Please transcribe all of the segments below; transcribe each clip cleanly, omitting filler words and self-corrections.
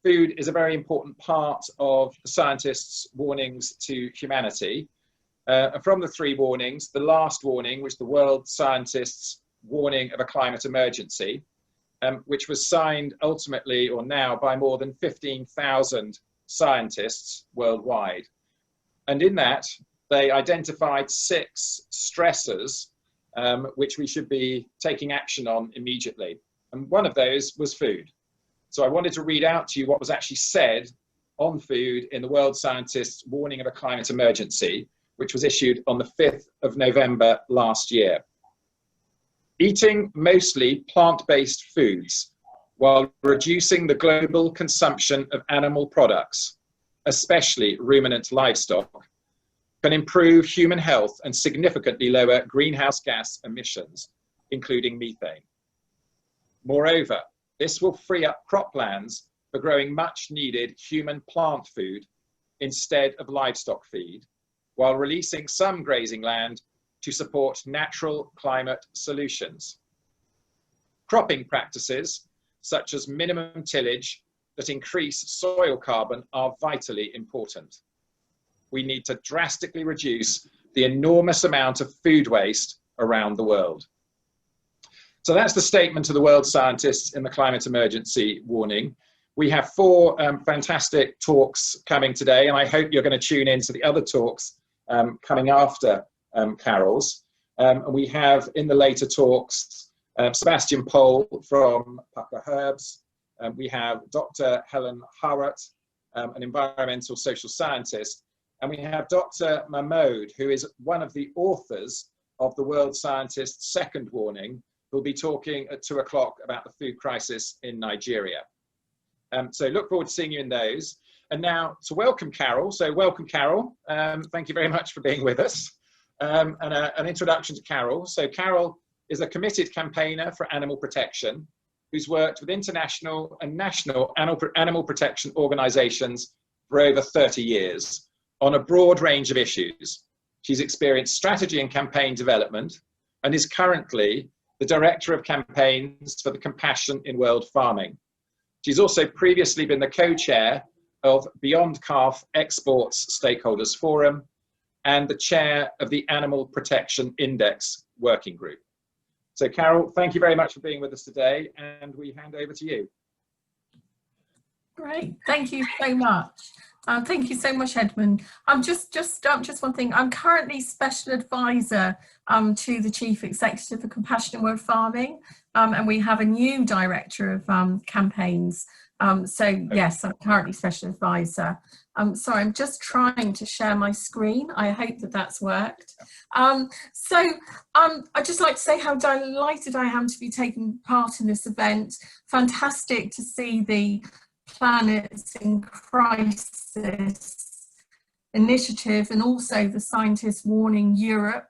food is a very important part of the scientists' warnings to humanity. And from the 3 warnings, the last warning was the world scientists' warning of a climate emergency, which was signed ultimately or now by more than 15,000 scientists worldwide. And in that, they identified 6 stressors which we should be taking action on immediately. And one of those was food. So I wanted to read out to you what was actually said on food in the World Scientists' Warning of a Climate Emergency, which was issued on the 5th of November last year. Eating mostly plant-based foods while reducing the global consumption of animal products, especially ruminant livestock, can improve human health and significantly lower greenhouse gas emissions, including methane. Moreover, this will free up croplands for growing much needed human plant food instead of livestock feed, while releasing some grazing land to support natural climate solutions. Cropping practices, such as minimum tillage that increase soil carbon, are vitally important. We need to drastically reduce the enormous amount of food waste around the world. So that's the statement of the world scientists in the climate emergency warning. We have 4 fantastic talks coming today, and I hope you're going to tune in to the other talks coming after Carol's. And we have in the later talks Sebastian Pohl from Papa Herbs. We have Dr. Helen Harrott, an environmental social scientist. And we have Dr. Mahmoud, who is one of the authors of the World Scientists' second warning, who'll be talking at 2 o'clock about the food crisis in Nigeria. So look forward to seeing you in those. And now to welcome Carol. So welcome, Carol. Thank you very much for being with us. And an introduction to Carol. So Carol is a committed campaigner for animal protection who's worked with international and national animal protection organizations for over 30 years on a broad range of issues. She's experienced strategy and campaign development and is currently the Director of Campaigns for the Compassion in World Farming. She's also previously been the co-chair of Beyond Calf Exports Stakeholders Forum and the chair of the Animal Protection Index Working Group. So Carol, thank you very much for being with us today, and we hand over to you. Great, thank you so much. Thank you so much, Edmund. Just one thing. I'm currently special advisor to the Chief Executive of Compassion in World Farming, and we have a new director of campaigns. So yes, I'm currently special advisor. Sorry, I'm just trying to share my screen. I hope that that's worked. I'd just like to say how delighted I am to be taking part in this event. Fantastic to see the Planets in Crisis initiative and also the Scientists Warning Europe.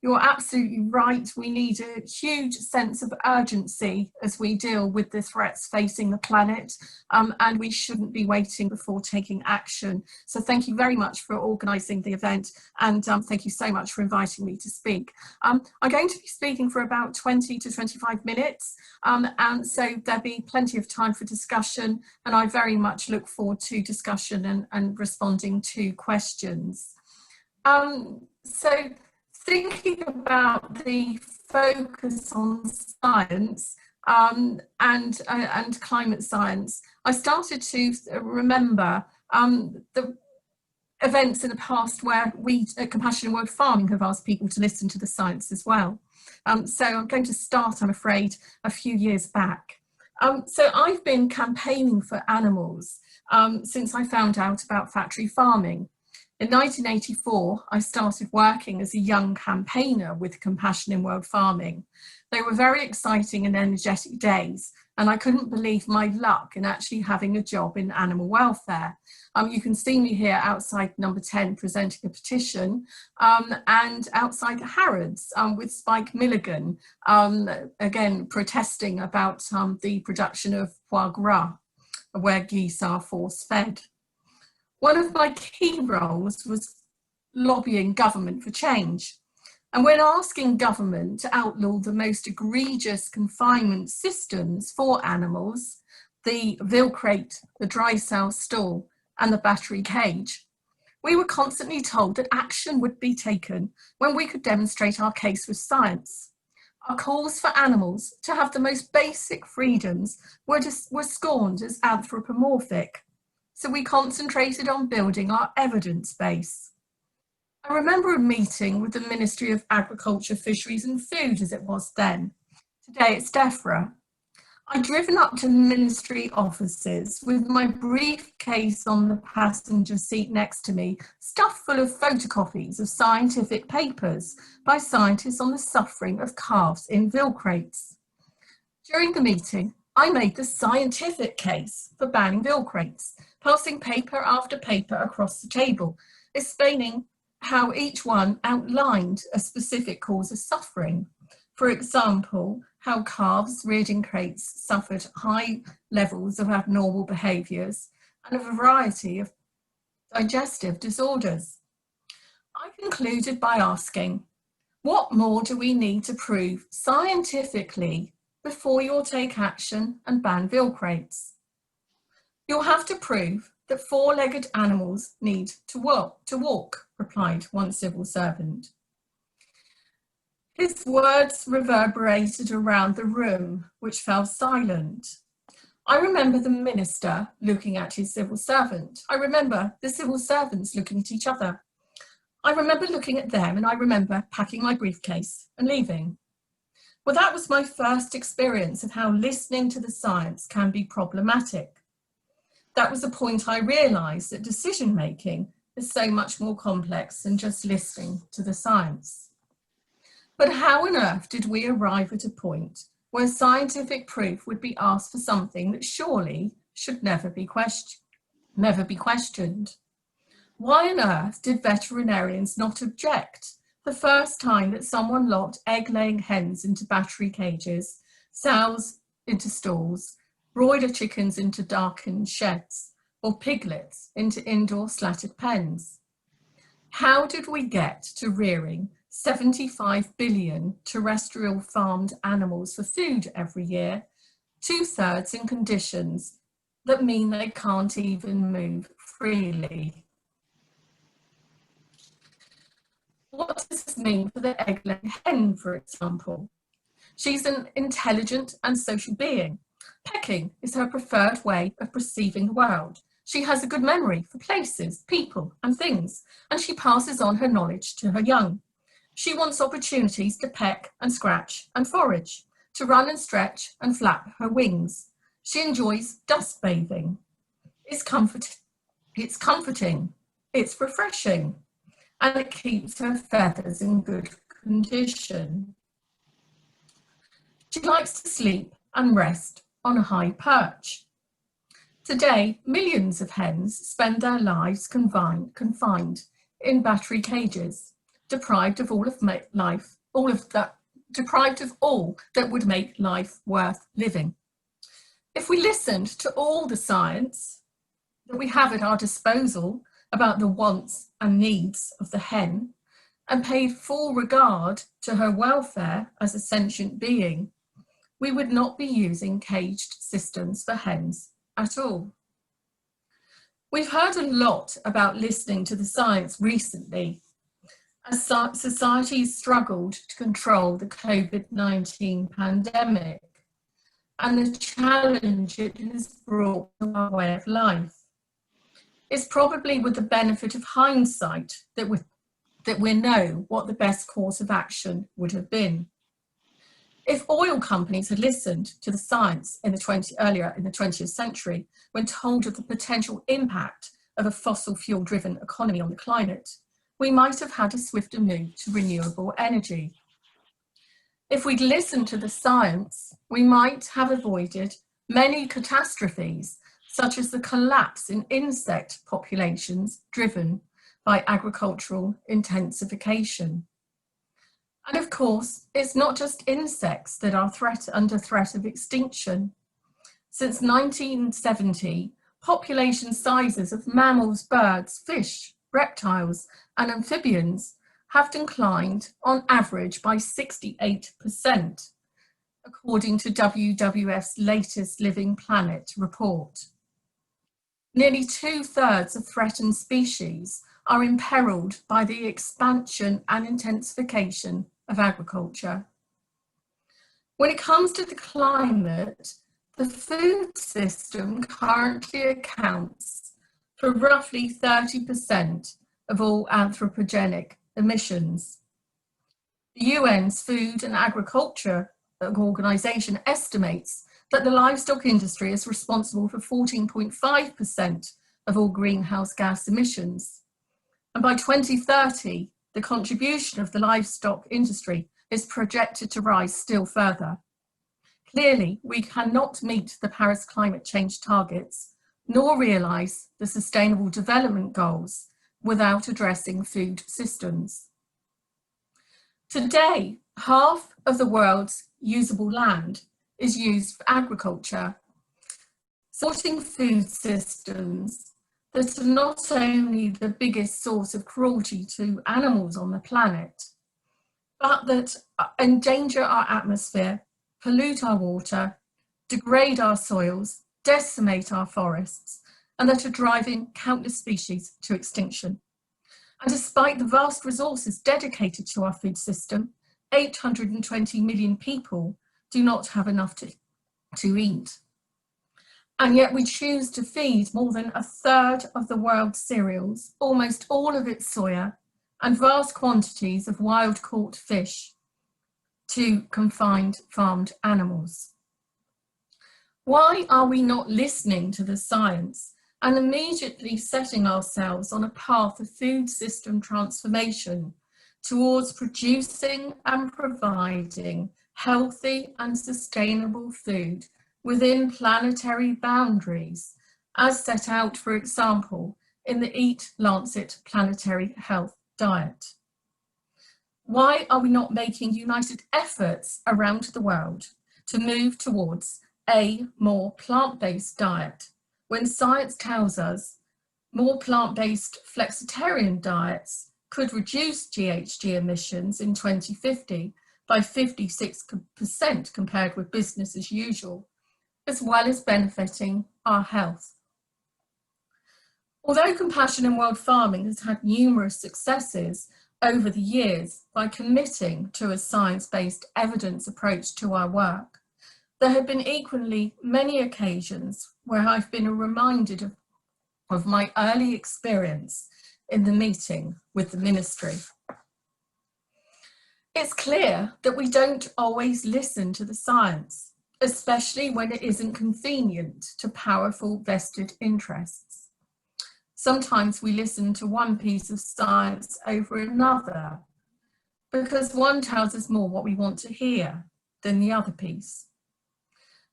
You're absolutely right. We need a huge sense of urgency as we deal with the threats facing the planet, and we shouldn't be waiting before taking action. So thank you very much for organising the event, and thank you so much for inviting me to speak. I'm going to be speaking for about 20 to 25 minutes, and so there'll be plenty of time for discussion, and I very much look forward to discussion and responding to questions. Thinking about the focus on science and climate science, I started to remember the events in the past where we at Compassion in World Farming have asked people to listen to the science as well. So I'm going to start, I'm afraid, a few years back. So I've been campaigning for animals since I found out about factory farming. In 1984, I started working as a young campaigner with Compassion in World Farming. They were very exciting and energetic days, and I couldn't believe my luck in actually having a job in animal welfare. You can see me here outside number 10 presenting a petition, and outside Harrods with Spike Milligan, again protesting about the production of foie gras, where geese are force-fed. One of my key roles was lobbying government for change. And when asking government to outlaw the most egregious confinement systems for animals, the veal crate, the dry cell stall, and the battery cage. We were constantly told that action would be taken when we could demonstrate our case with science. Our calls for animals to have the most basic freedoms were scorned as anthropomorphic, so we concentrated on building our evidence base. I remember a meeting with the Ministry of Agriculture, Fisheries and Food, as it was then. Today it's DEFRA. I'd driven up to the ministry offices with my briefcase on the passenger seat next to me, stuffed full of photocopies of scientific papers by scientists on the suffering of calves in veal crates. During the meeting, I made the scientific case for banning veal crates, passing paper after paper across the table, explaining how each one outlined a specific cause of suffering. For example, how calves reared in crates suffered high levels of abnormal behaviours and a variety of digestive disorders. I concluded by asking, what more do we need to prove scientifically before you'll take action and ban veal crates? You'll have to prove that four-legged animals need to walk, replied one civil servant. His words reverberated around the room, which fell silent. I remember the minister looking at his civil servant. I remember the civil servants looking at each other. I remember looking at them, and I remember packing my briefcase and leaving. Well, that was my first experience of how listening to the science can be problematic. That was the point I realised that decision-making is so much more complex than just listening to the science. But how on earth did we arrive at a point where scientific proof would be asked for something that surely should never be questioned? Why on earth did veterinarians not object the first time that someone locked egg-laying hens into battery cages, sows into stalls, broiler chickens into darkened sheds, or piglets into indoor slatted pens? How did we get to rearing 75 billion terrestrial farmed animals for food every year, 2/3 in conditions that mean they can't even move freely? What does this mean for the egg-laying hen, for example? She's an intelligent and social being. Pecking is her preferred way of perceiving the world. She has a good memory for places, people, and things, and she passes on her knowledge to her young. She wants opportunities to peck and scratch and forage, to run and stretch and flap her wings. She enjoys dust bathing. It's comforting, it's refreshing, and it keeps her feathers in good condition. She likes to sleep and rest on a high perch. Today, millions of hens spend their lives confined in battery cages, deprived of all that would make life worth living. If we listened to all the science that we have at our disposal about the wants and needs of the hen and paid full regard to her welfare as a sentient being, we would not be using caged systems for hens at all. We've heard a lot about listening to the science recently, as societies struggled to control the COVID-19 pandemic and the challenge it has brought to our way of life. It's probably with the benefit of hindsight that we know what the best course of action would have been. If oil companies had listened to the science earlier in the 20th century, when told of the potential impact of a fossil fuel-driven economy on the climate, we might have had a swifter move to renewable energy. If we'd listened to the science, we might have avoided many catastrophes, such as the collapse in insect populations driven by agricultural intensification. And of course, it's not just insects that are under threat of extinction. Since 1970, population sizes of mammals, birds, fish, reptiles, and amphibians have declined on average by 68%. according to WWF's latest Living Planet report. Nearly 2/3 of threatened species are imperiled by the expansion and intensification of agriculture. When it comes to the climate, the food system currently accounts for roughly 30% of all anthropogenic emissions. The UN's Food and Agriculture Organization estimates that the livestock industry is responsible for 14.5% of all greenhouse gas emissions. And by 2030, the contribution of the livestock industry is projected to rise still further. Clearly, we cannot meet the Paris climate change targets, nor realise the Sustainable Development Goals without addressing food systems. Today, half of the world's usable land is used for agriculture, supporting food systems that are not only the biggest source of cruelty to animals on the planet, but that endanger our atmosphere, pollute our water, degrade our soils, decimate our forests, and that are driving countless species to extinction. And despite the vast resources dedicated to our food system, 820 million people do not have enough to eat. And yet we choose to feed more than 1/3 of the world's cereals, almost all of its soya, and vast quantities of wild-caught fish to confined farmed animals. Why are we not listening to the science and immediately setting ourselves on a path of food system transformation towards producing and providing healthy and sustainable food within planetary boundaries, as set out, for example, in the Eat Lancet Planetary Health Diet? Why are we not making united efforts around the world to move towards a more plant-based diet, when science tells us more plant-based flexitarian diets could reduce GHG emissions in 2050 by 56% compared with business as usual, as well as benefiting our health? Although Compassion in World Farming has had numerous successes over the years by committing to a science-based evidence approach to our work, there have been equally many occasions where I've been reminded of my early experience in the meeting with the ministry. It's clear that we don't always listen to the science, especially when it isn't convenient to powerful vested interests. Sometimes we listen to one piece of science over another because one tells us more what we want to hear than the other piece.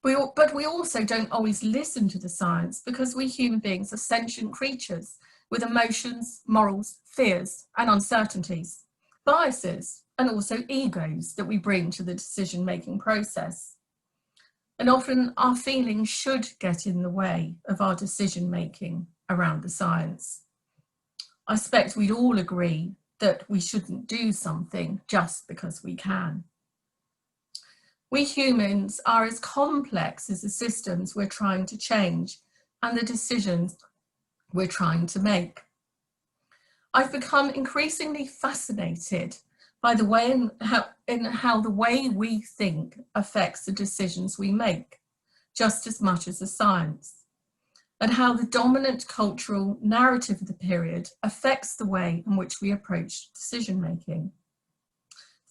But we also don't always listen to the science because we human beings are sentient creatures with emotions, morals, fears, and uncertainties, biases, and also egos that we bring to the decision-making process. And often our feelings should get in the way of our decision-making around the science. I suspect we'd all agree that we shouldn't do something just because we can. We humans are as complex as the systems we're trying to change and the decisions we're trying to make. I've become increasingly fascinated by the way in how the way we think affects the decisions we make, just as much as the science, and how the dominant cultural narrative of the period affects the way in which we approach decision making.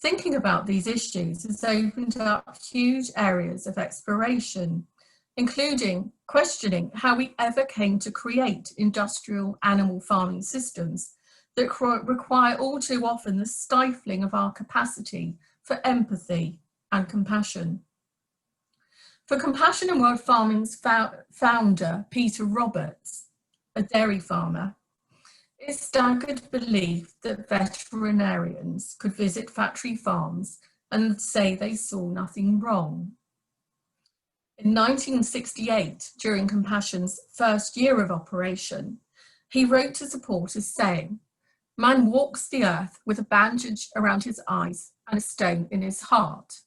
Thinking about these issues has opened up huge areas of exploration, including questioning how we ever came to create industrial animal farming systems that require all too often the stifling of our capacity for empathy and compassion. For Compassion in World Farming's founder, Peter Roberts, a dairy farmer, is staggered belief that veterinarians could visit factory farms and say they saw nothing wrong. In 1968, during Compassion's first year of operation, he wrote to supporters saying, "Man walks the earth with a bandage around his eyes and a stone in his heart.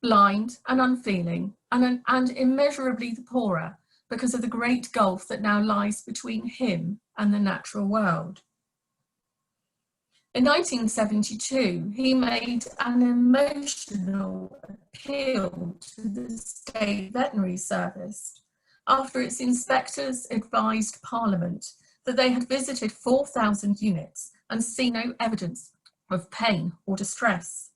blind and unfeeling, and immeasurably the poorer because of the great gulf that now lies between him and the natural world. In 1972, he made an emotional appeal to the State Veterinary Service after its inspectors advised Parliament that they had visited 4,000 units and seen no evidence of pain or distress.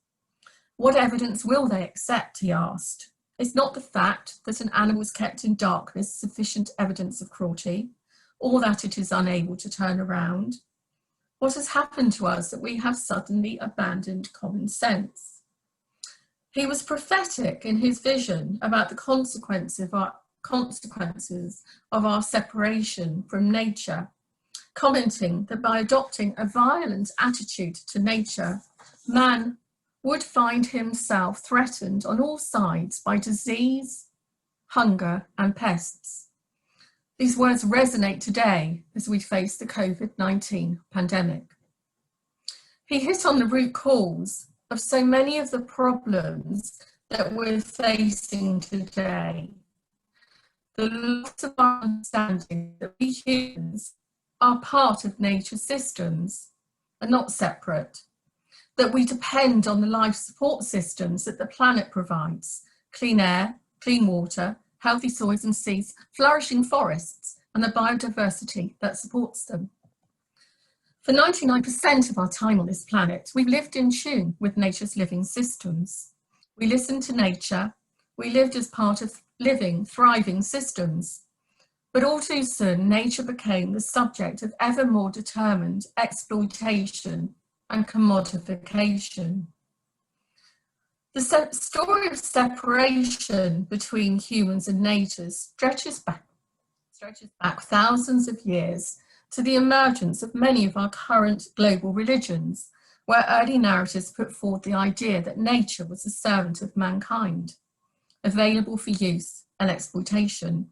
What evidence will they accept, he asked. Is not the fact that an animal is kept in darkness sufficient evidence of cruelty, or that it is unable to turn around? What has happened to us that we have suddenly abandoned common sense? He was prophetic in his vision about the consequences of our separation from nature, commenting that by adopting a violent attitude to nature, man would find himself threatened on all sides by disease, hunger, and pests. These words resonate today as we face the COVID-19 pandemic. He hit on the root cause of so many of the problems that we're facing today. The loss of our understanding that we humans are part of nature's systems and not separate, that we depend on the life support systems that the planet provides: clean air, clean water, healthy soils and seas, flourishing forests, and the biodiversity that supports them. For 99% of our time on this planet, we've lived in tune with nature's living systems. We listened to nature, we lived as part of living, thriving systems. But all too soon, nature became the subject of ever more determined exploitation and commodification. The story of separation between humans and nature stretches back thousands of years to the emergence of many of our current global religions, where early narratives put forward the idea that nature was a servant of mankind, available for use and exploitation.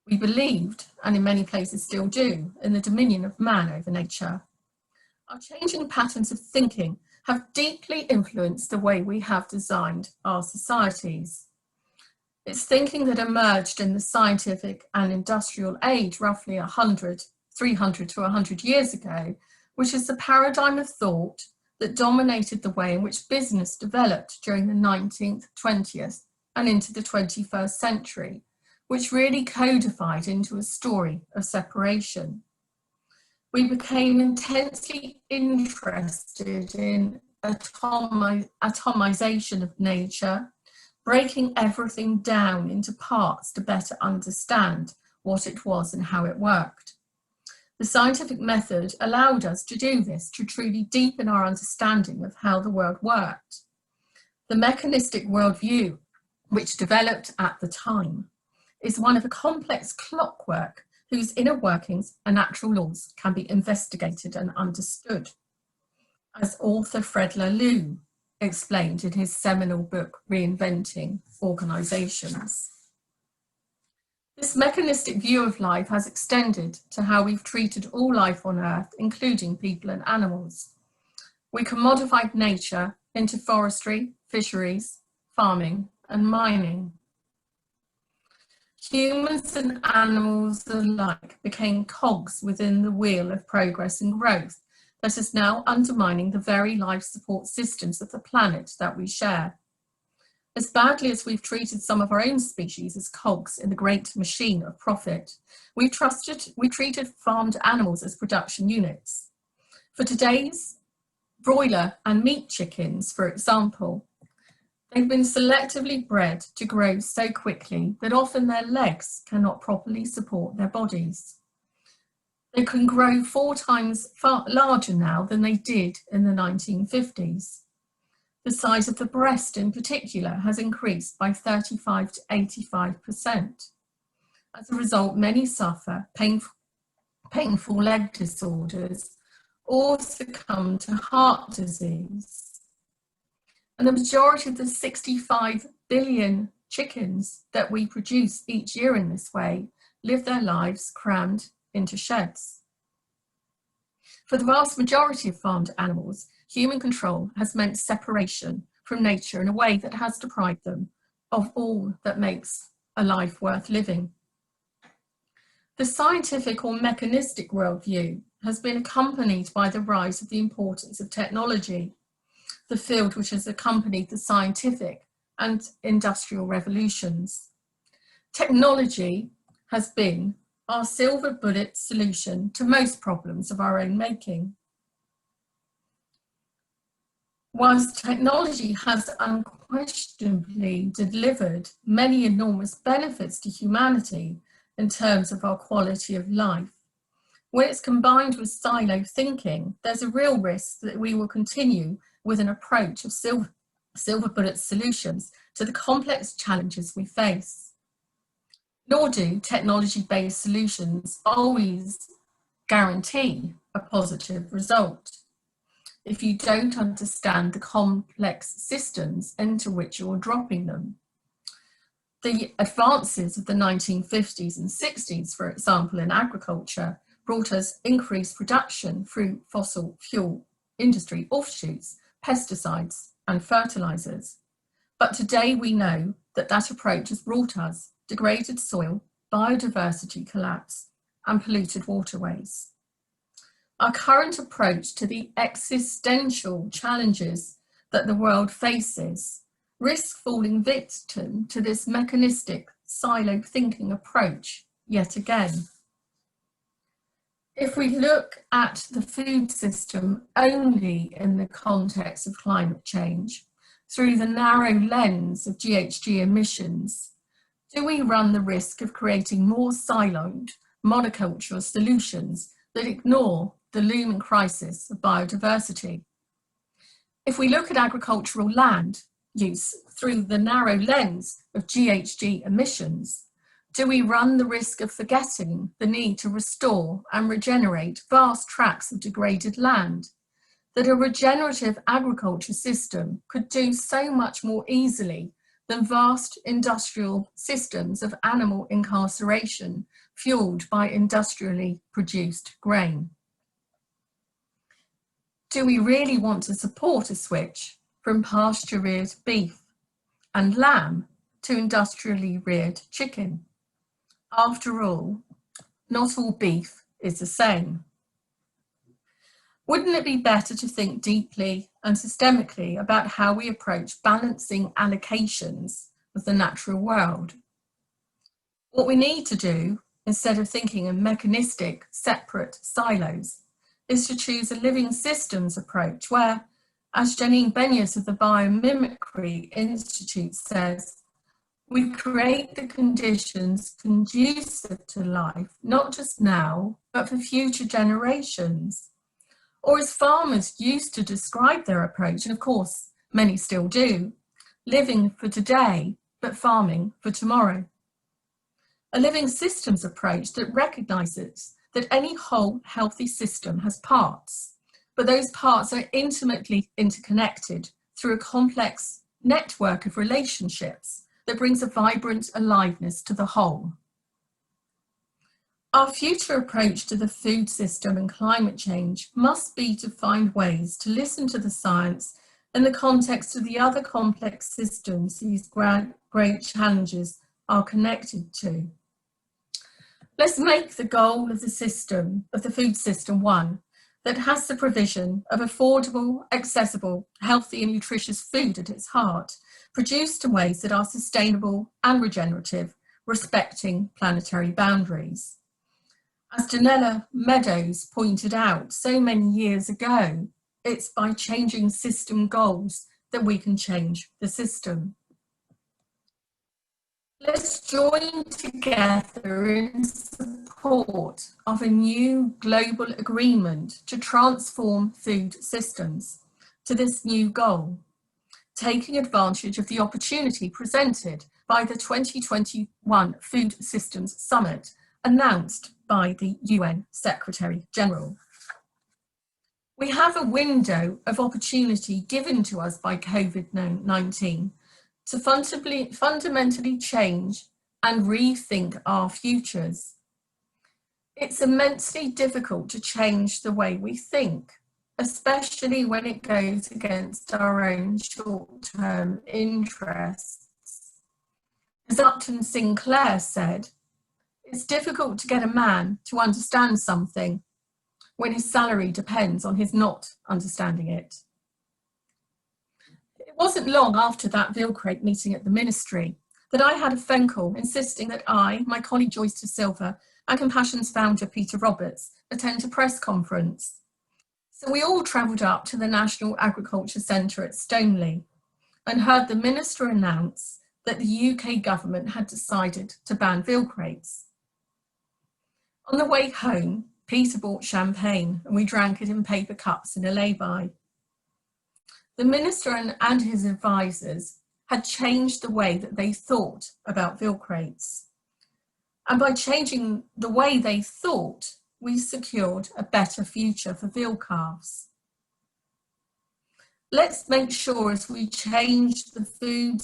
We believed, and in many places still do, in the dominion of man over nature. Our changing patterns of thinking have deeply influenced the way we have designed our societies. It's thinking that emerged in the scientific and industrial age roughly 300 to 100 years ago, which is the paradigm of thought that dominated the way in which business developed during the 19th, 20th, and into the 21st century, which really codified into a story of separation. We became intensely interested in atomization of nature, breaking everything down into parts to better understand what it was and how it worked. The scientific method allowed us to do this, to truly deepen our understanding of how the world worked. The mechanistic worldview, which developed at the time, is one of a complex clockwork whose inner workings and natural laws can be investigated and understood. As author Fred Laloux explained in his seminal book, Reinventing Organizations. This mechanistic view of life has extended to how we've treated all life on Earth, including people and animals. We commodified nature into forestry, fisheries, farming, and mining. Humans and animals alike became cogs within the wheel of progress and growth that is now undermining the very life support systems of the planet that we share. As badly as we've treated some of our own species as cogs in the great machine of profit, we treated farmed animals as production units. For today's broiler and meat chickens, for example, they've been selectively bred to grow so quickly that often their legs cannot properly support their bodies. They can grow 4 times larger now than they did in the 1950s. The size of the breast in particular has increased by 35 to 85%. As a result, many suffer painful leg disorders or succumb to heart disease. And the majority of the 65 billion chickens that we produce each year in this way live their lives crammed into sheds. For the vast majority of farmed animals, human control has meant separation from nature in a way that has deprived them of all that makes a life worth living. The scientific or mechanistic worldview has been accompanied by the rise of the importance of technology, the field which has accompanied the scientific and industrial revolutions. Technology has been our silver bullet solution to most problems of our own making. Whilst technology has unquestionably delivered many enormous benefits to humanity in terms of our quality of life, when it's combined with silo thinking, there's a real risk that we will continue with an approach of silver bullet solutions to the complex challenges we face. Nor do technology-based solutions always guarantee a positive result if you don't understand the complex systems into which you're dropping them. The advances of the 1950s and 60s, for example, in agriculture, brought us increased production through fossil fuel industry offshoots, pesticides and fertilizers. But today we know that that approach has brought us degraded soil, biodiversity collapse and polluted waterways. Our current approach to the existential challenges that the world faces risks falling victim to this mechanistic silo thinking approach yet again. If we look at the food system only in the context of climate change, through the narrow lens of GHG emissions, do we run the risk of creating more siloed monoculture solutions that ignore the looming crisis of biodiversity? If we look at agricultural land use through the narrow lens of GHG emissions, do we run the risk of forgetting the need to restore and regenerate vast tracts of degraded land, that a regenerative agriculture system could do so much more easily than vast industrial systems of animal incarceration fueled by industrially produced grain? Do we really want to support a switch from pasture-reared beef and lamb to industrially reared chicken? After all, not all beef is the same. Wouldn't it be better to think deeply and systemically about how we approach balancing allocations of the natural world? What we need to do, instead of thinking in mechanistic, separate silos, is to choose a living systems approach where, as Janine Benyus of the Biomimicry Institute says, we create the conditions conducive to life, not just now, but for future generations. Or as farmers used to describe their approach, and of course, many still do, living for today, but farming for tomorrow. A living systems approach that recognizes that any whole healthy system has parts, but those parts are intimately interconnected through a complex network of relationships that brings a vibrant aliveness to the whole. Our future approach to the food system and climate change must be to find ways to listen to the science in the context of the other complex systems these great challenges are connected to. Let's make the goal of the system, of the food system, one that has the provision of affordable, accessible, healthy and nutritious food at its heart, produced in ways that are sustainable and regenerative, respecting planetary boundaries. As Donella Meadows pointed out so many years ago, it's by changing system goals that we can change the system. Let's join together in support of a new global agreement to transform food systems to this new goal, taking advantage of the opportunity presented by the 2021 Food Systems Summit announced by the UN Secretary General. We have a window of opportunity given to us by COVID-19 to fundamentally change and rethink our futures. It's immensely difficult to change the way we think, especially when it goes against our own short-term interests. As Upton Sinclair said, it's difficult to get a man to understand something when his salary depends on his not understanding it. It wasn't long after that Vilcrate meeting at the ministry that I had a phone call insisting that I, my colleague Joyce de Silva, and Compassion's founder Peter Roberts attend a press conference. So we all travelled up to the National Agriculture Centre at Stoneleigh and heard the minister announce that the UK government had decided to ban Vilcrates. On the way home, Peter bought champagne and we drank it in paper cups in a lay-by. The minister and his advisors had changed the way that they thought about Vilcrates. And by changing the way they thought, we secured a better future for veal calves. Let's make sure as we change the food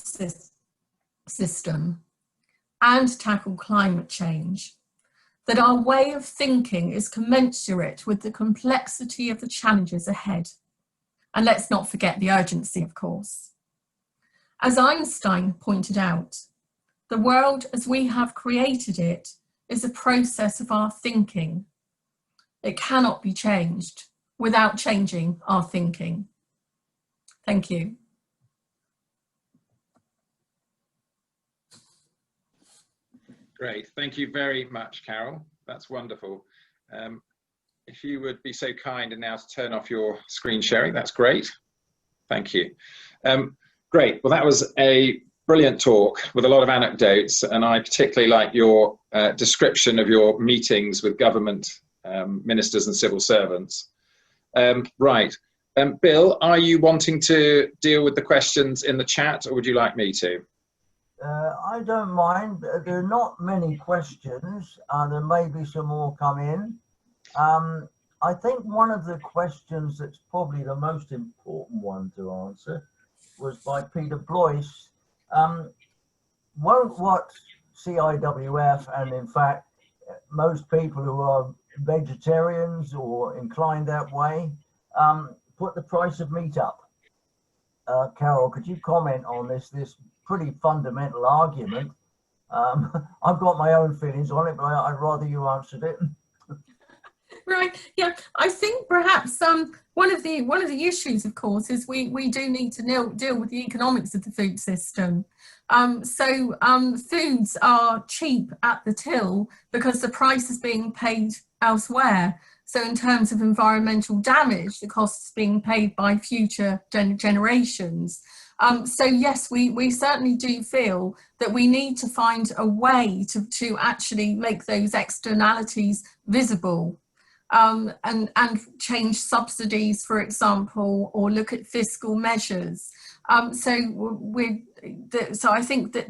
system and tackle climate change, that our way of thinking is commensurate with the complexity of the challenges ahead. And let's not forget the urgency, of course. As Einstein pointed out, the world as we have created it is a process of our thinking. It cannot be changed without changing our thinking. Thank you. Great, thank you very much, Carol. That's wonderful. If you would be so kind and now to turn off your screen sharing, that's great. Thank you. Great, well that was a brilliant talk with a lot of anecdotes, and I particularly like your description of your meetings with government ministers and civil servants. Right, Bill, are you wanting to deal with the questions in the chat, or would you like me to? I don't mind. There are not many questions. There may be some more come in. I think one of the questions that's probably the most important one to answer was by Peter Blois. Won't what CIWF and in fact most people who are vegetarians or inclined that way put the price of meat up? Carol, could you comment on this pretty fundamental argument? I've got my own feelings on it, but I'd rather you answered it. Right. Yeah. I think perhaps one of the issues, of course, is we do need to deal with the economics of the food system. Foods are cheap at the till because the price is being paid elsewhere. So in terms of environmental damage, the cost is being paid by future generations. So yes, we certainly do feel that we need to find a way to actually make those externalities visible. And change subsidies, for example, or look at fiscal measures. So I think that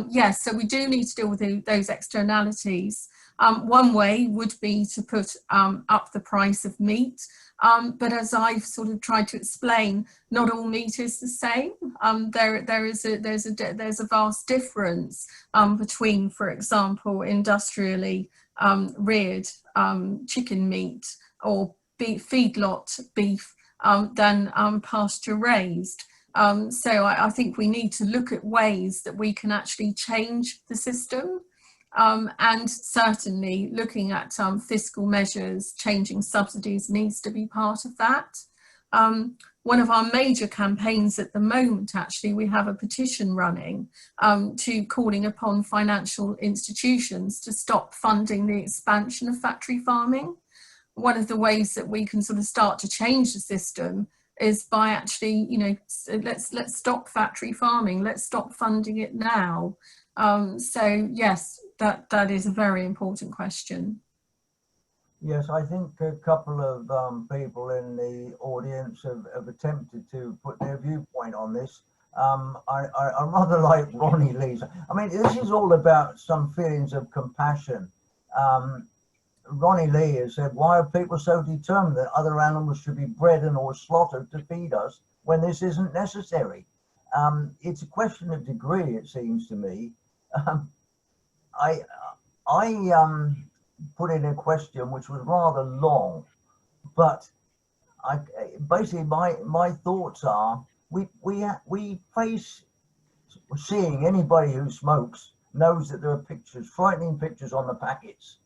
yes, so we do need to deal with those externalities. One way would be to put up the price of meat, but as I've sort of tried to explain, not all meat is the same. There's a vast difference between, for example, industrially reared chicken meat or feedlot beef than pasture raised. So I think we need to look at ways that we can actually change the system, and certainly looking at fiscal measures, changing subsidies needs to be part of that. One of our major campaigns at the moment, actually, we have a petition running to calling upon financial institutions to stop funding the expansion of factory farming. One of the ways that we can sort of start to change the system is by actually, let's stop factory farming, let's stop funding it now. So yes, that is a very important question. Yes, I think a couple of people in the audience have attempted to put their viewpoint on this. I'm rather like Ronnie Lee's. I mean, this is all about some feelings of compassion. Ronnie Lee has said, why are people so determined that other animals should be bred and or slaughtered to feed us when this isn't necessary? It's a question of degree, it seems to me. I put in a question which was rather long, but basically my thoughts are we face seeing anybody who smokes knows that there are pictures, frightening pictures on the packets.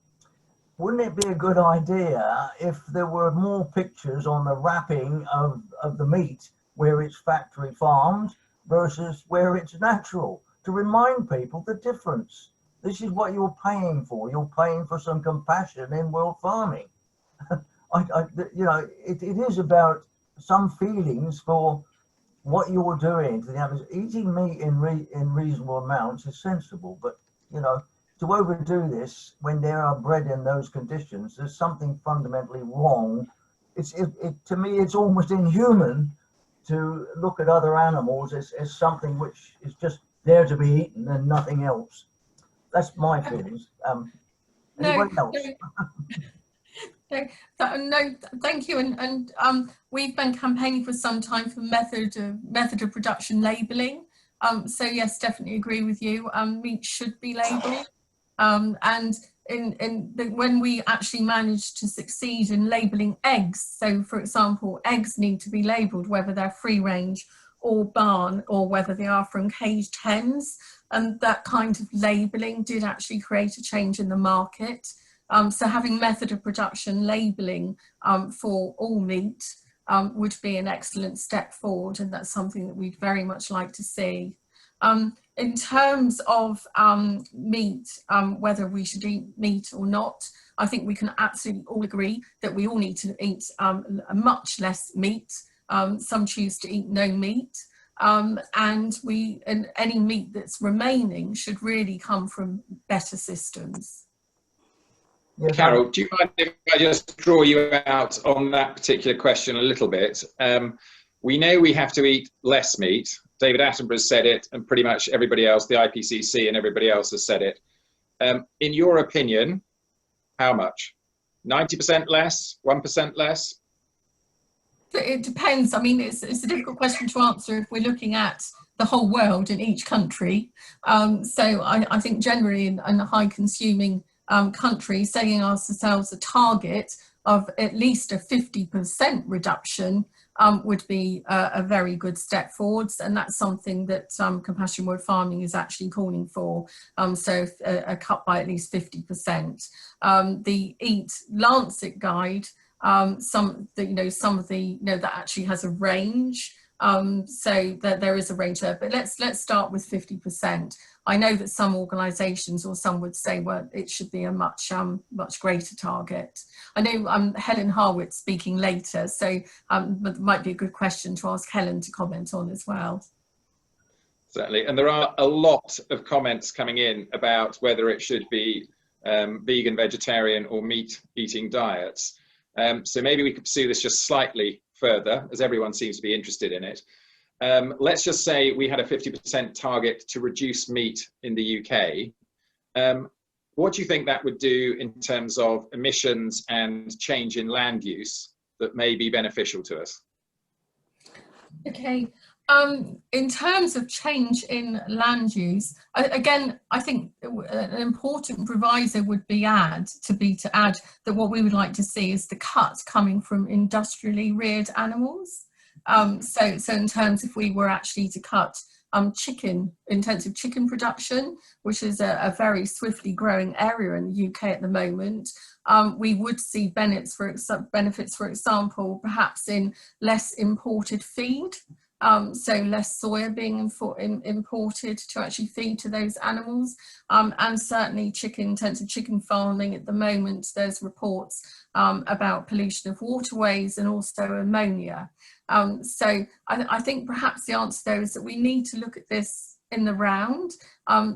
Wouldn't it be a good idea if there were more pictures on the wrapping of the meat where it's factory farmed versus where it's natural, to remind people the difference? This is what you're paying for. You're paying for some compassion in world farming. You know, it is about some feelings for what you're doing to the animals. Eating meat in reasonable amounts is sensible, but you know, to overdo this when they are bred in those conditions, there's something fundamentally wrong. To me, it's almost inhuman to look at other animals as something which is just there to be eaten and nothing else. That's my feelings. Anybody else? No, thank you. And we've been campaigning for some time for method of production labelling. So yes, definitely agree with you. Meat should be labelled. And when we actually managed to succeed in labelling eggs, so for example, eggs need to be labelled whether they're free range or barn or whether they are from caged hens, and that kind of labelling did actually create a change in the market. So having method of production labelling for all meat would be an excellent step forward, and that's something that we'd very much like to see. In terms of meat, whether we should eat meat or not, I think we can absolutely all agree that we all need to eat much less meat. Some choose to eat no meat, and any meat that's remaining should really come from better systems. Yes, Carol, do you mind if I just draw you out on that particular question a little bit? We know we have to eat less meat. David Attenborough said it, and pretty much everybody else, the IPCC and everybody else has said it. In your opinion, how much? 90% less? 1% less? It depends. I mean, it's a difficult question to answer if we're looking at the whole world in each country. So I think generally in a high consuming country, setting ourselves a target of at least a 50% reduction would be a very good step forwards, and that's something that Compassion World Farming is actually calling for. So a cut by at least 50%. The Eat Lancet guide, that actually has a range. So that there is a range there, but let's start with 50%. I know that some organisations or some would say, well, it should be a much greater target. I know Helen Harwood's speaking later, so but it might be a good question to ask Helen to comment on as well. Certainly, and there are a lot of comments coming in about whether it should be vegan, vegetarian or meat-eating diets. So maybe we could pursue this just slightly further, as everyone seems to be interested in it. Let's just say we had a 50% target to reduce meat in the UK. What do you think that would do in terms of emissions and change in land use that may be beneficial to us? Okay. In terms of change in land use, again, I think an important proviso would be to add that what we would like to see is the cut coming from industrially reared animals. So in terms if we were actually to cut intensive chicken production, which is a very swiftly growing area in the UK at the moment, we would see benefits, for example, perhaps in less imported feed. So less soya being imported to actually feed to those animals, and certainly intensive chicken farming at the moment. There's reports about pollution of waterways and also ammonia. So I think perhaps the answer there is that we need to look at this in the round. We're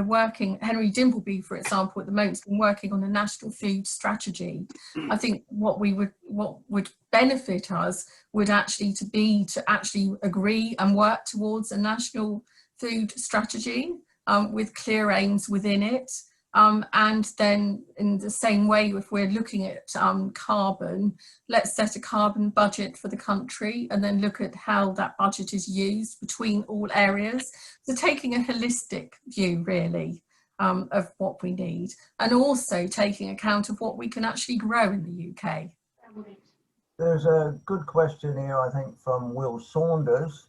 working, Henry Dimbleby, for example, at the moment has been working on a national food strategy. I think what would benefit us would actually to actually agree and work towards a national food strategy with clear aims within it. And then in the same way, if we're looking at carbon, let's set a carbon budget for the country and then look at how that budget is used between all areas. So taking a holistic view really of what we need, and also taking account of what we can actually grow in the UK. There's a good question here, I think, from Will Saunders.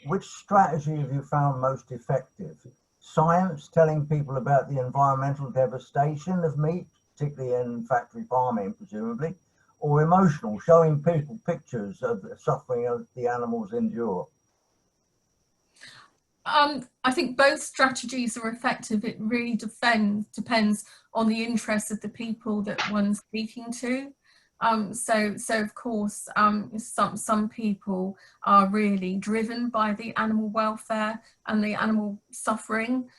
Which strategy have you found most effective? Science, telling people about the environmental devastation of meat, particularly in factory farming, presumably, or emotional, showing people pictures of the suffering of the animals endure? I think both strategies are effective. It really depends on the interests of the people that one's speaking to. So of course, some people are really driven by the animal welfare and the animal suffering,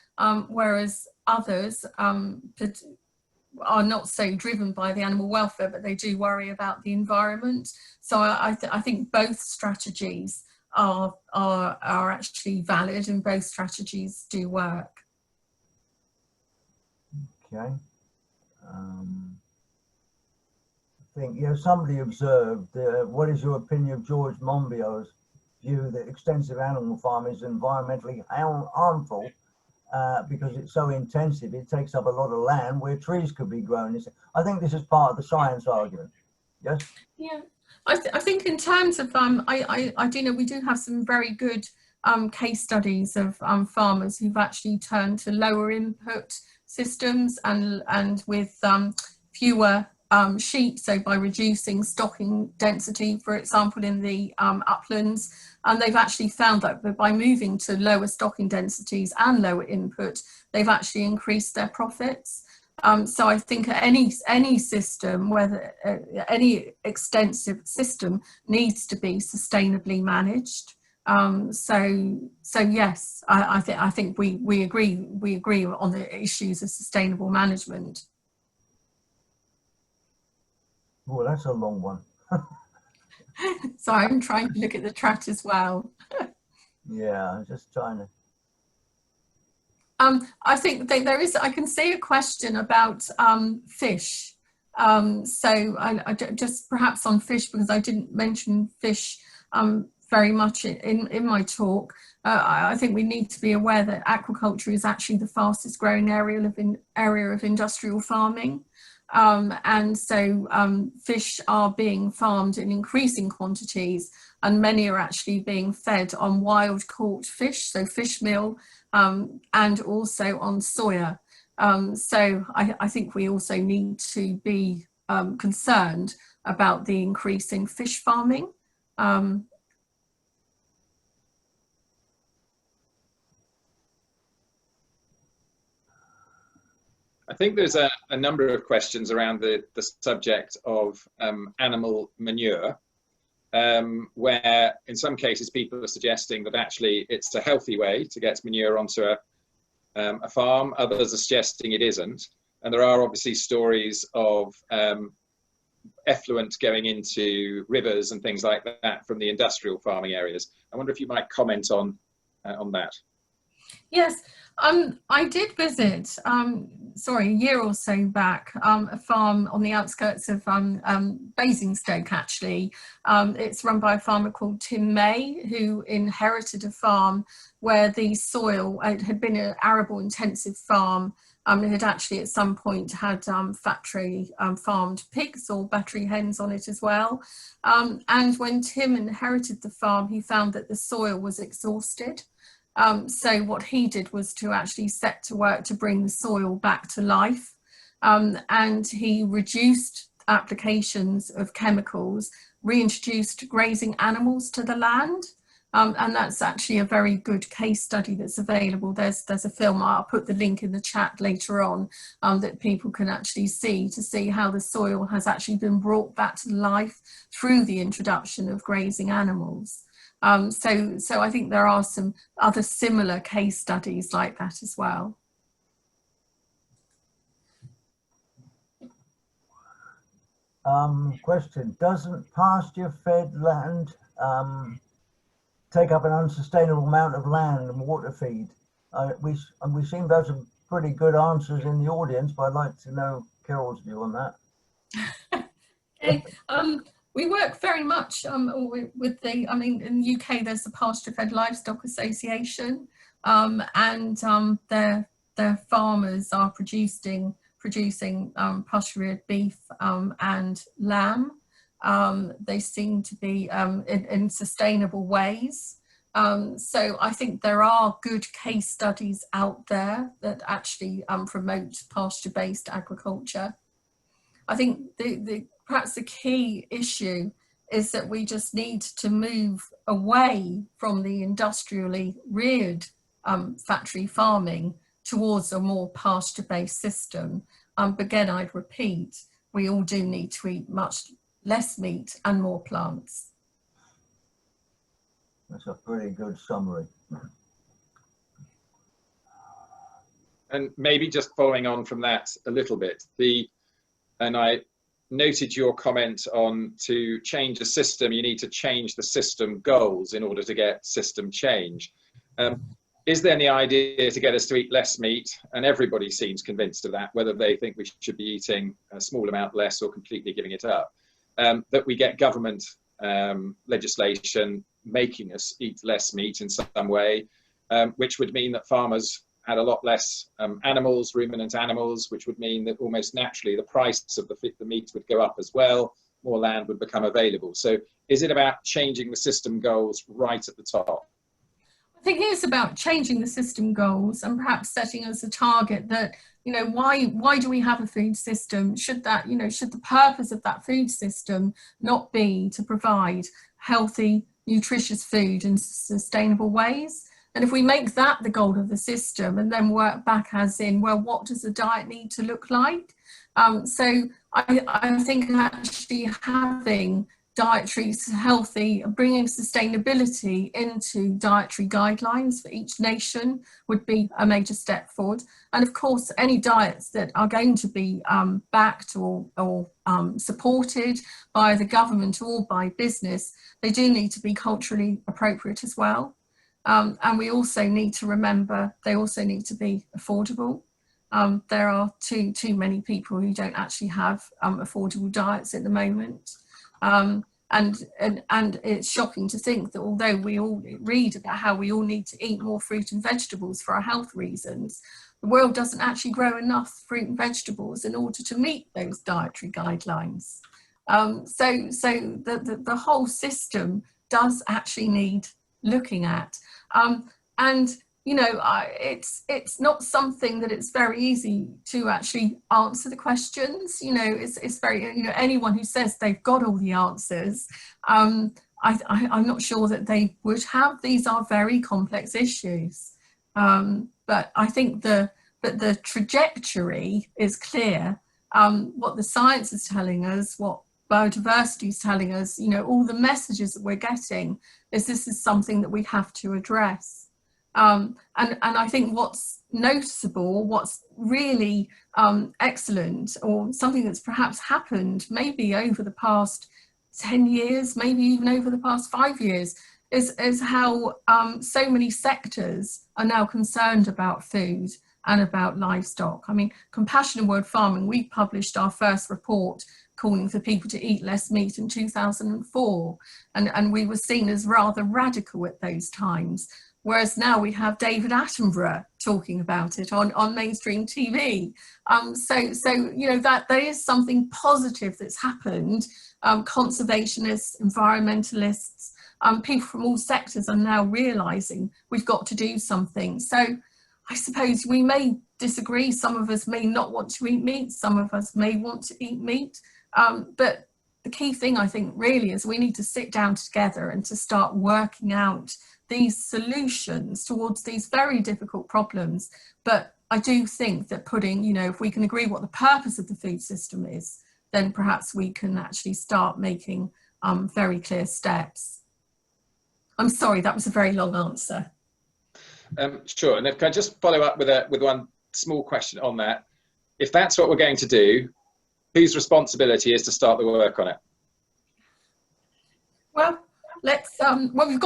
whereas others are not so driven by the animal welfare, but they do worry about the environment. So I think both strategies are actually valid, and both strategies do work. Okay. I think, somebody observed, what is your opinion of George Monbiot's view that extensive animal farming is environmentally harmful because it's so intensive, it takes up a lot of land where trees could be grown? I think this is part of the science argument. Yes? Yeah, I think in terms of, I do know we do have some very good case studies of farmers who've actually turned to lower input systems and with fewer sheep, so by reducing stocking density, for example, in the uplands, and they've actually found that by moving to lower stocking densities and lower input, they've actually increased their profits. So I think any system, whether any extensive system, needs to be sustainably managed. So yes, I think we agree on the issues of sustainable management. Well, that's a long one. So I'm trying to look at the chat as well. Yeah, I'm just trying to. I think there is, I can see a question about fish. So I just perhaps on fish, because I didn't mention fish very much in my talk. I think we need to be aware that aquaculture is actually the fastest growing area of industrial farming. And so fish are being farmed in increasing quantities, and many are actually being fed on wild caught fish, so fish meal, and also on soya. So I think we also need to be concerned about the increasing fish farming. I think there's a number of questions around the subject of animal manure, where in some cases people are suggesting that actually it's a healthy way to get manure onto a farm. Others are suggesting it isn't. And there are obviously stories of effluent going into rivers and things like that from the industrial farming areas. I wonder if you might comment on that. Yes, I did visit, a year or so back, a farm on the outskirts of Basingstoke, actually. It's run by a farmer called Tim May, who inherited a farm where the soil, it had been an arable intensive farm. It had actually at some point had factory farmed pigs or battery hens on it as well. And when Tim inherited the farm, he found that the soil was exhausted. So what he did was to actually set to work to bring the soil back to life, and he reduced applications of chemicals, reintroduced grazing animals to the land, and that's actually a very good case study that's available. There's a film, I'll put the link in the chat later on, that people can actually see how the soil has actually been brought back to life through the introduction of grazing animals. So I think there are some other similar case studies like that as well. Question, doesn't pasture-fed land take up an unsustainable amount of land and water feed? We seem to have some pretty good answers in the audience, but I'd like to know Carol's view on that. Okay. We work very much with the, in the UK there's the Pasture-Fed Livestock Association, and their farmers are producing producing pasture-reared beef and lamb. They seem to be in sustainable ways. So I think there are good case studies out there that actually promote pasture-based agriculture. I think perhaps the key issue is that we just need to move away from the industrially reared factory farming towards a more pasture-based system. But again, I'd repeat, we all do need to eat much less meat and more plants. That's a pretty good summary. And maybe just following on from that a little bit, and I noted your comment on, to change a system, you need to change the system goals in order to get system change. Is there any idea to get us to eat less meat? And everybody seems convinced of that, whether they think we should be eating a small amount less or completely giving it up. That we get government legislation making us eat less meat in some way, which would mean that farmers had a lot less animals, ruminant animals, which would mean that almost naturally the price of the meat would go up as well, more land would become available. So is it about changing the system goals right at the top? I think it is about changing the system goals and perhaps setting as a target that, you know, why do we have a food system? Should that, you know, should the purpose of that food system not be to provide healthy, nutritious food in sustainable ways? And if we make that the goal of the system and then work back as in, well, what does the diet need to look like? So I think actually having dietary healthy, bringing sustainability into dietary guidelines for each nation would be a major step forward. And of course, any diets that are going to be backed or supported by the government or by business, they do need to be culturally appropriate as well. And we also need to remember they also need to be affordable. There are too many people who don't actually have affordable diets at the moment. And it's shocking to think that although we all read about how we all need to eat more fruit and vegetables for our health reasons, the world doesn't actually grow enough fruit and vegetables in order to meet those dietary guidelines. So the whole system does actually need looking at. And you know, it's not something that it's very easy to actually answer the questions. You know, it's very, you know, anyone who says they've got all the answers, I'm not sure that they would have. These are very complex issues. But I think the trajectory is clear. What the science is telling us, what biodiversity is telling us, you know, all the messages that we're getting is this is something that we have to address. And I think what's noticeable, what's really excellent, or something that's perhaps happened maybe over the past 10 years, maybe even over the past 5 years, is how so many sectors are now concerned about food and about livestock. I mean, Compassionate World Farming, we published our first report calling for people to eat less meat in 2004, and we were seen as rather radical at those times. Whereas now we have David Attenborough talking about it on mainstream TV. So you know, that there is something positive that's happened. Conservationists, environmentalists, people from all sectors are now realising we've got to do something. So I suppose we may disagree. Some of us may not want to eat meat. Some of us may want to eat meat. But the key thing, I think, really is we need to sit down together and to start working out these solutions towards these very difficult problems. But I do think that putting, you know, if we can agree what the purpose of the food system is, then perhaps we can actually start making very clear steps. I'm sorry, that was a very long answer. Sure, and if can I just follow up with one small question on that? If that's what we're going to do, whose responsibility is to start the work on it? Well, let's well, we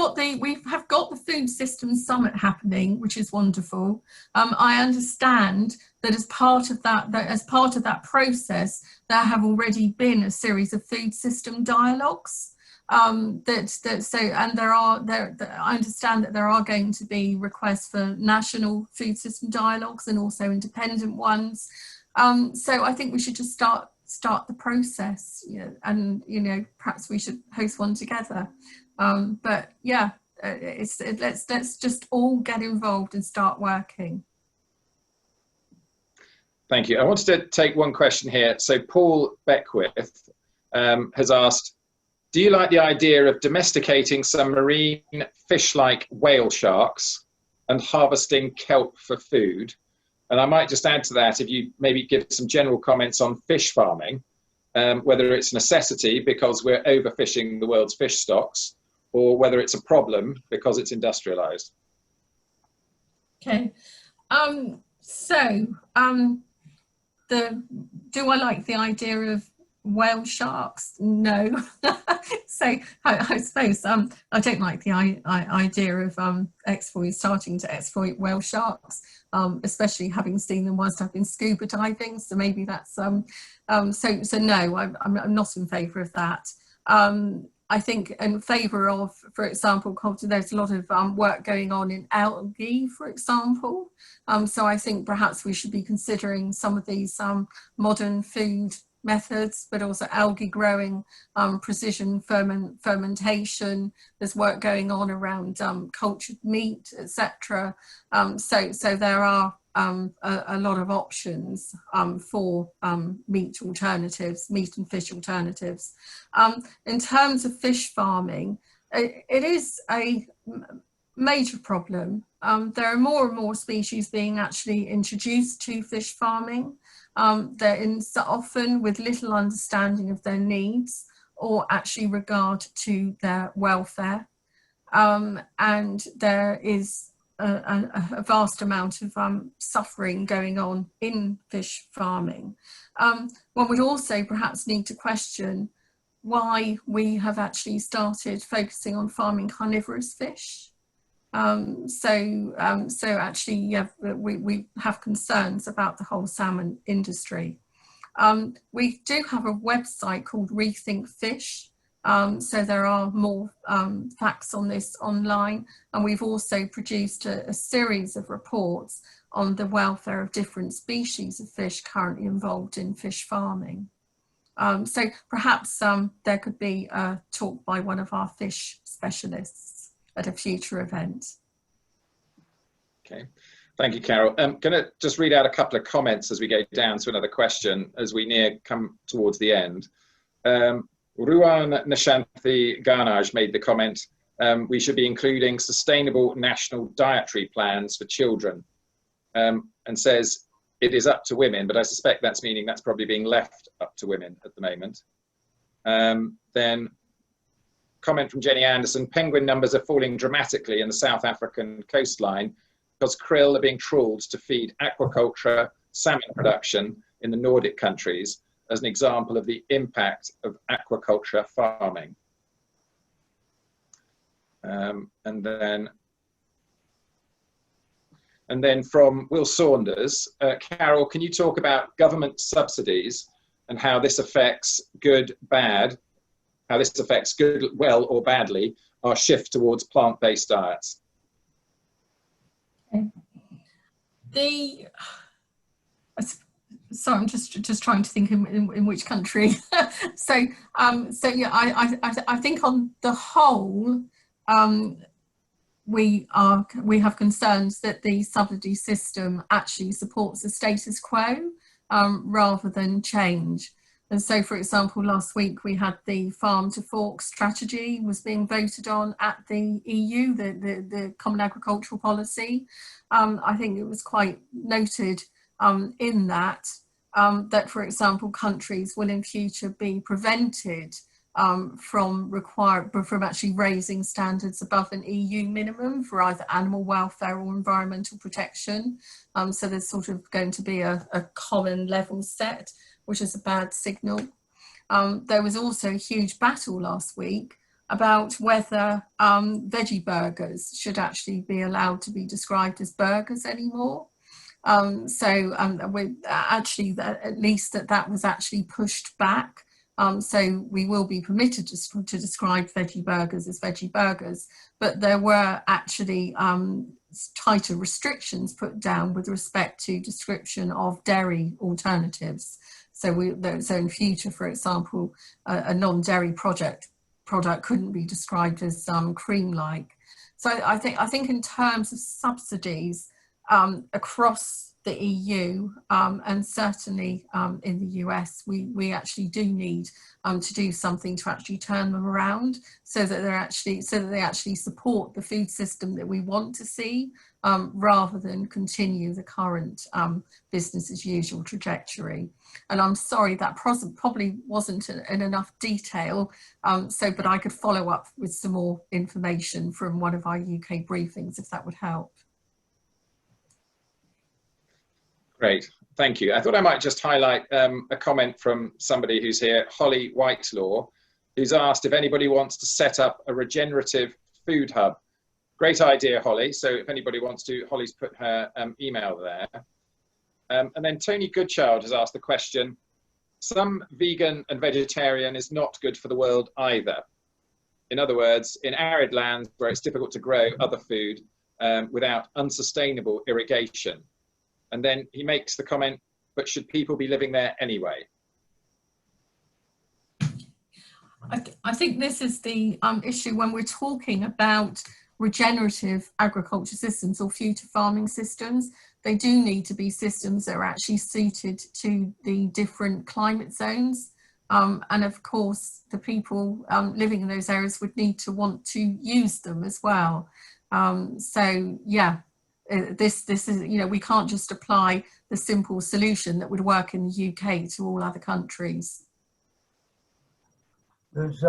have got the Food Systems Summit happening, which is wonderful. I understand that as part of that process, there have already been a series of food system dialogues. I understand that there are going to be requests for national food system dialogues and also independent ones. So I think we should just start the process, and perhaps we should host one together. But yeah, let's just all get involved and start working. Thank you. I wanted to take one question here. So Paul Beckwith has asked, do you like the idea of domesticating some marine fish like whale sharks and harvesting kelp for food? And I might just add to that, if you maybe give some general comments on fish farming, whether it's a necessity because we're overfishing the world's fish stocks, or whether it's a problem because it's industrialized. Okay. Do I like the idea of whale sharks? No. So I suppose I don't like the idea of starting to exploit whale sharks, especially having seen them whilst I've been scuba diving. So maybe that's so no, I'm not in favour of that. I think in favour of, for example, there's a lot of work going on in algae, for example. So I think perhaps we should be considering some of these modern food methods, but also algae growing, precision fermentation. There's work going on around cultured meat, etc. So there are a lot of options for meat and fish alternatives. In terms of fish farming, it is a major problem. There are more and more species being actually introduced to fish farming. They're often with little understanding of their needs or actually regard to their welfare. And there is a vast amount of suffering going on in fish farming. One would also perhaps need to question why we have actually started focusing on farming carnivorous fish. So actually, yeah, we have concerns about the whole salmon industry. We do have a website called Rethink Fish. So there are more facts on this online, and we've also produced a series of reports on the welfare of different species of fish currently involved in fish farming. So perhaps there could be a talk by one of our fish specialists at a future event. Okay, thank you, Carol. I'm going to just read out a couple of comments as we go down to another question as we come towards the end. Ruan Nishanthi Garnaj made the comment, we should be including sustainable national dietary plans for children, and says it is up to women, but I suspect that's meaning that's probably being left up to women at the moment. Then comment from Jenny Anderson, penguin numbers are falling dramatically in the South African coastline because krill are being trawled to feed aquaculture, salmon production in the Nordic countries, as an example of the impact of aquaculture farming. And then from Will Saunders, Carol, can you talk about government subsidies and how this affects well or badly, our shift towards plant-based diets? Okay. So I'm just trying to think in which country. So yeah, I think on the whole, we have concerns that the subsidy system actually supports the status quo rather than change. And so, for example, last week we had the farm to fork strategy was being voted on at the EU, the Common Agricultural Policy. I think it was quite noted in that, for example, countries will in future be prevented from actually raising standards above an EU minimum for either animal welfare or environmental protection. So there's sort of going to be a common level set, which is a bad signal. There was also a huge battle last week about whether veggie burgers should actually be allowed to be described as burgers anymore. We actually, at least that was actually pushed back. So we will be permitted to describe veggie burgers as veggie burgers, but there were actually tighter restrictions put down with respect to description of dairy alternatives. So in future, for example, a non-dairy product couldn't be described as cream-like. So I think in terms of subsidies across the EU and certainly in the US, we actually do need to do something to actually turn them around, so that they actually support the food system that we want to see, rather than continue the current business as usual trajectory. And I'm sorry that probably wasn't in enough detail, but I could follow up with some more information from one of our UK briefings if that would help. Great, thank you. I thought I might just highlight a comment from somebody who's here, Holly Whitelaw, who's asked if anybody wants to set up a regenerative food hub. Great idea, Holly. So if anybody wants to, Holly's put her email there. And then Tony Goodchild has asked the question, some vegan and vegetarian is not good for the world either. In other words, in arid lands where it's difficult to grow other food without unsustainable irrigation. And then he makes the comment, but should people be living there anyway? I think this is the issue when we're talking about regenerative agriculture systems or future farming systems. They do need to be systems that are actually suited to the different climate zones. And of course, the people living in those areas would need to want to use them as well. So yeah. This is, you know, we can't just apply the simple solution that would work in the UK to all other countries. There's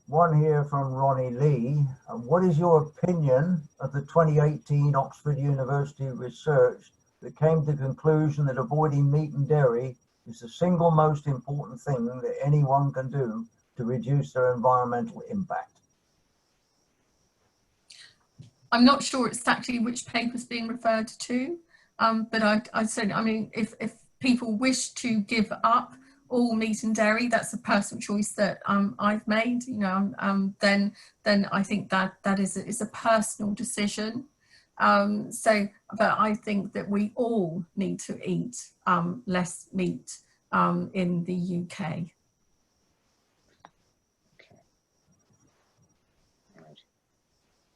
one here from Ronnie Lee. What is your opinion of the 2018 Oxford University research that came to the conclusion that avoiding meat and dairy is the single most important thing that anyone can do to reduce their environmental impact? I'm not sure exactly which paper is being referred to, but I'd say, I mean, if people wish to give up all meat and dairy, that's a personal choice that I've made, you know, then I think that is a personal decision. But I think that we all need to eat less meat in the UK.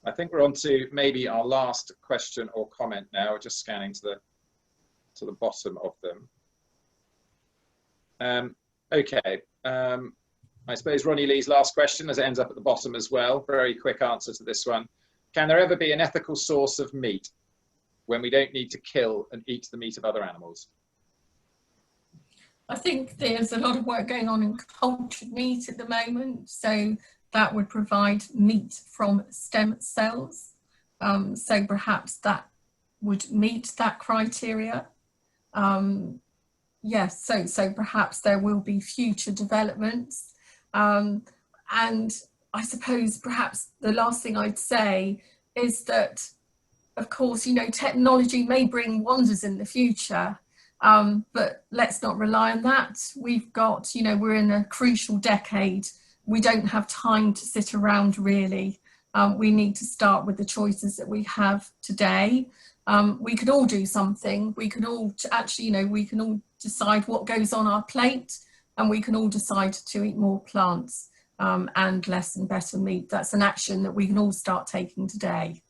I think we're on to maybe our last question or comment now. We're just scanning to the bottom of them. Okay, I suppose Ronnie Lee's last question, as it ends up at the bottom as well. Very quick answer to this one. Can there ever be an ethical source of meat when we don't need to kill and eat the meat of other animals? I think there's a lot of work going on in cultured meat at the moment. So that would provide meat from stem cells. So perhaps that would meet that criteria. Yes, so perhaps there will be future developments. And I suppose perhaps the last thing I'd say is that, of course, you know, technology may bring wonders in the future, but let's not rely on that. We've got, you know, we're in a crucial decade. We don't have time to sit around really. We need to start with the choices that we have today. We could all do something. We can all actually, you know, we can all decide what goes on our plate, and we can all decide to eat more plants and less and better meat. That's an action that we can all start taking today.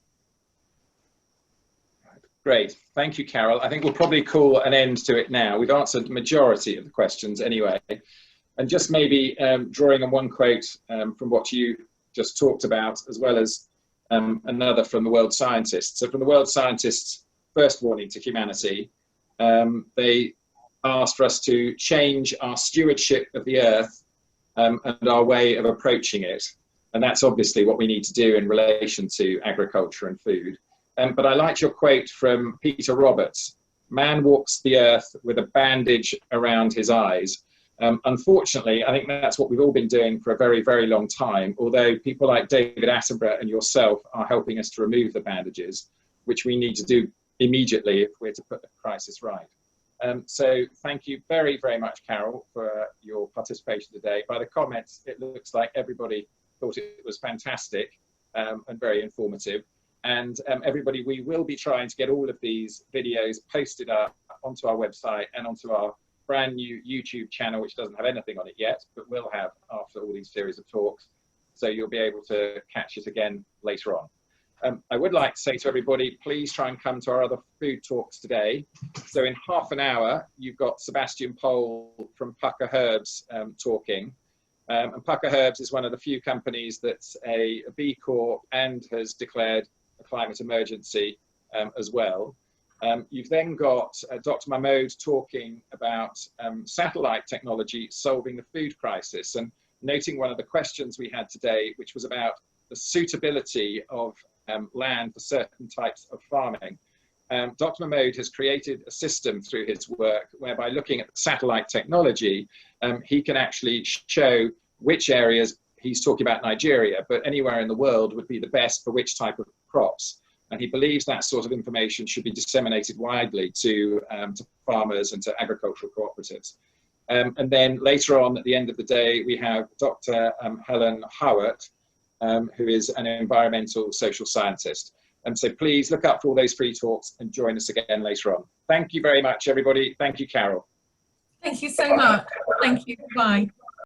Great, thank you, Carol. I think we'll probably call an end to it now. We've answered the majority of the questions anyway. And just maybe drawing on one quote from what you just talked about, as well as another from the World Scientists. So from the World Scientists' first warning to humanity, they asked for us to change our stewardship of the earth and our way of approaching it. And that's obviously what we need to do in relation to agriculture and food. But I liked your quote from Peter Roberts: man walks the earth with a bandage around his eyes. Unfortunately, I think that's what we've all been doing for a very, very long time, although people like David Attenborough and yourself are helping us to remove the bandages, which we need to do immediately if we're to put the crisis right. So thank you very, very much, Carol, for your participation today. By the comments, it looks like everybody thought it was fantastic and very informative. And everybody, we will be trying to get all of these videos posted up onto our website and onto our brand new YouTube channel, which doesn't have anything on it yet, but will have after all these series of talks. So you'll be able to catch it again later on. I would like to say to everybody, please try and come to our other food talks today. So in half an hour, you've got Sebastian Pohl from Pucker Herbs talking. And Pucker Herbs is one of the few companies that's a B Corp and has declared a climate emergency as well. You've then got Dr. Mahmood talking about satellite technology solving the food crisis, and noting one of the questions we had today, which was about the suitability of land for certain types of farming. Dr. Mahmood has created a system through his work whereby looking at satellite technology, he can actually show which areas, he's talking about Nigeria, but anywhere in the world would be the best for which type of crops. And he believes that sort of information should be disseminated widely to farmers and to agricultural cooperatives. And then later on at the end of the day, we have Dr. Helen Howard, who is an environmental social scientist. And so please look up for all those free talks and join us again later on. Thank you very much, everybody. Thank you, Carol. Thank you so much. Thank you. Bye.